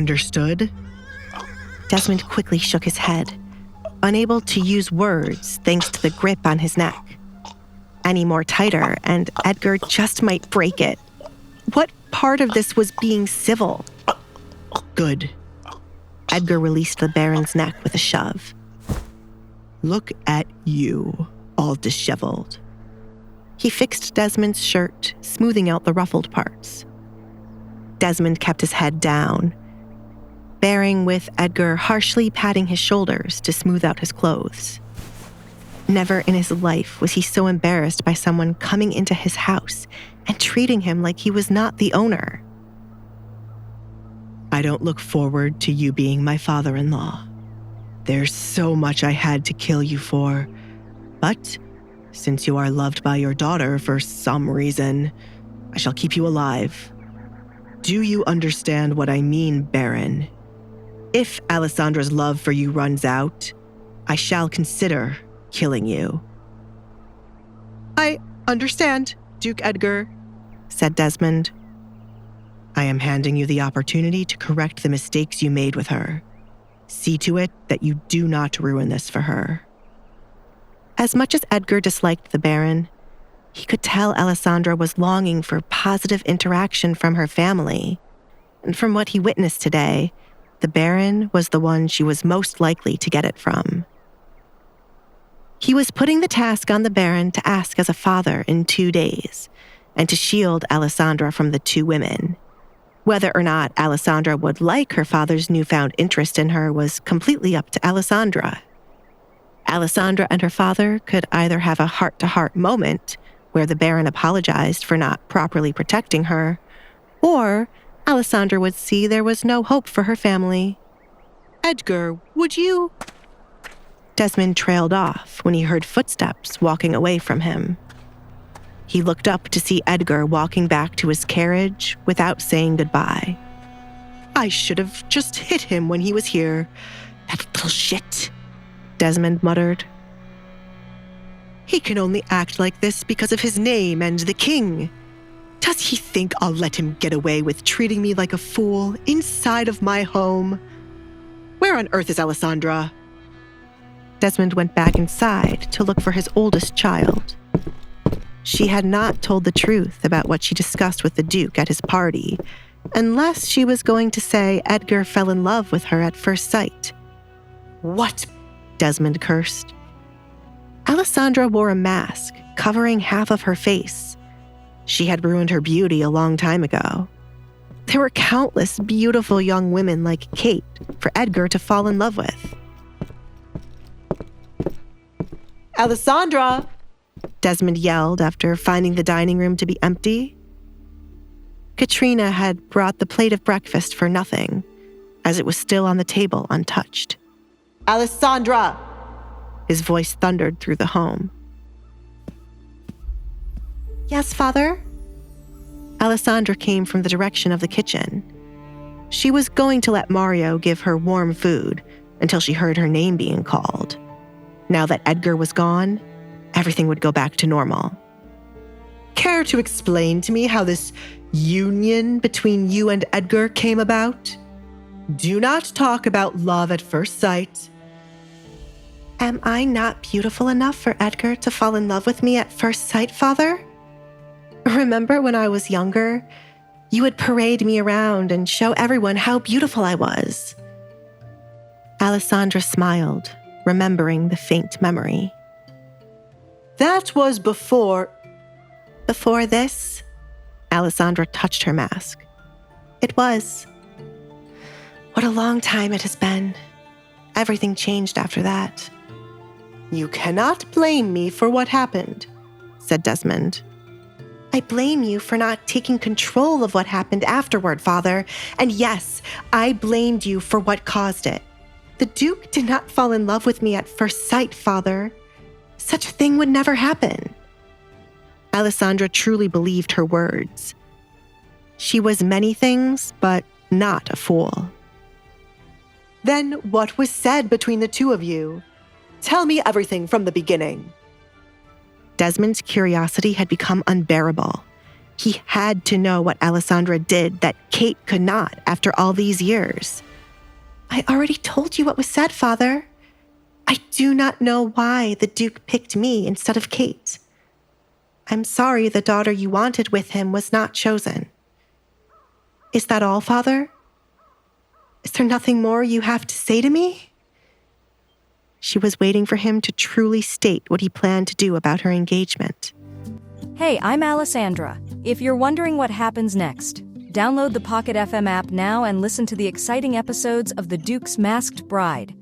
Understood? Desmond quickly shook his head, unable to use words thanks to the grip on his neck. Any more tighter, and Edgar just might break it. What part of this was being civil? Good. Edgar released the Baron's neck with a shove. Look at you, all disheveled. He fixed Desmond's shirt, smoothing out the ruffled parts. Desmond kept his head down, bearing with Edgar harshly patting his shoulders to smooth out his clothes. Never in his life was he so embarrassed by someone coming into his house and treating him like he was not the owner. I don't look forward to you being my father-in-law. There's so much I had to kill you for, but since you are loved by your daughter for some reason, I shall keep you alive. Do you understand what I mean, Baron? If Alessandra's love for you runs out, I shall consider killing you. I understand, Duke Edgar, said Desmond. I am handing you the opportunity to correct the mistakes you made with her. See to it that you do not ruin this for her. As much as Edgar disliked the Baron, he could tell Alessandra was longing for positive interaction from her family. And from what he witnessed today, the Baron was the one she was most likely to get it from. He was putting the task on the Baron to ask as a father in 2 days, and to shield Alessandra from the two women. Whether or not Alessandra would like her father's newfound interest in her was completely up to Alessandra. Alessandra and her father could either have a heart-to-heart moment where the Baron apologized for not properly protecting her, or Alessandra would see there was no hope for her family. Edgar, would you? Desmond trailed off when he heard footsteps walking away from him. He looked up to see Edgar walking back to his carriage without saying goodbye. I should have just hit him when he was here. That little shit, Desmond muttered. He can only act like this because of his name and the king. Does he think I'll let him get away with treating me like a fool inside of my home? Where on earth is Alessandra? Desmond went back inside to look for his oldest child. She had not told the truth about what she discussed with the Duke at his party, unless she was going to say Edgar fell in love with her at first sight. What? Desmond cursed. Alessandra wore a mask, covering half of her face. She had ruined her beauty a long time ago. There were countless beautiful young women like Kate for Edgar to fall in love with. Alessandra! Desmond yelled after finding the dining room to be empty. Katrina had brought the plate of breakfast for nothing, as it was still on the table untouched. Alessandra! His voice thundered through the home. Yes, Father? Alessandra came from the direction of the kitchen. She was going to let Mario give her warm food until she heard her name being called. Now that Edgar was gone, everything would go back to normal. Care to explain to me how this union between you and Edgar came about? Do not talk about love at first sight. Am I not beautiful enough for Edgar to fall in love with me at first sight, Father? Remember when I was younger, you would parade me around and show everyone how beautiful I was. Alessandra smiled, remembering the faint memory. That was before... Before this? Alessandra touched her mask. It was. What a long time it has been. Everything changed after that. You cannot blame me for what happened, said Desmond. I blame you for not taking control of what happened afterward, Father. And yes, I blamed you for what caused it. The Duke did not fall in love with me at first sight, Father. Such a thing would never happen. Alessandra truly believed her words. She was many things, but not a fool. Then what was said between the two of you? Tell me everything from the beginning. Desmond's curiosity had become unbearable. He had to know what Alessandra did that Kate could not after all these years. I already told you what was said, Father. I do not know why the Duke picked me instead of Kate. I'm sorry the daughter you wanted with him was not chosen. Is that all, Father? Is there nothing more you have to say to me? She was waiting for him to truly state what he planned to do about her engagement. Hey, I'm Alessandra. If you're wondering what happens next, download the Pocket FM app now and listen to the exciting episodes of The Duke's Masked Bride.